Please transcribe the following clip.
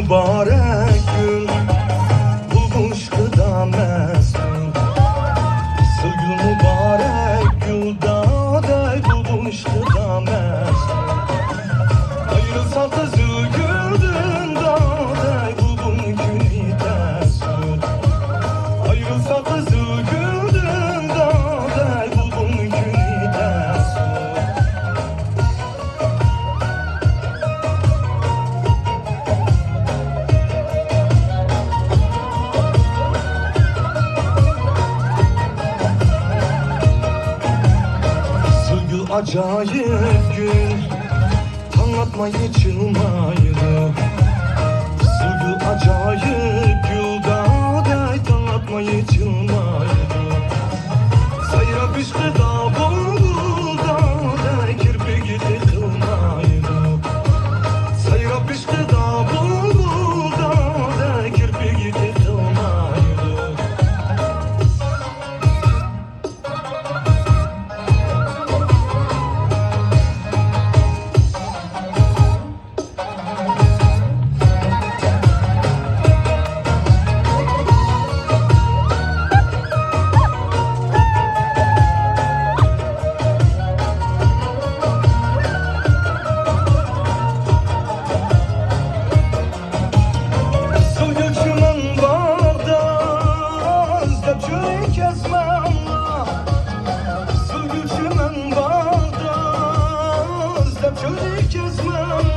mübarek gün bulmuş gıda meskin. Sılgül mübarek gülda day bulmuş gıda meskin. Ayrılsa kızıl gülden day bulun günü teskin. Ayrılsa kızıl gülden day bulun günü teskin. Acayip gün anlatmayı çılmaydı. Sılgı acayip gül dağday anlatmayı çılmaydı. Sayra pişti da buldu dağday kirpigi tıkılmaydı. Sayra pişti da buldu dağday kirpigi tıkılmaydı. Çocuk kesmem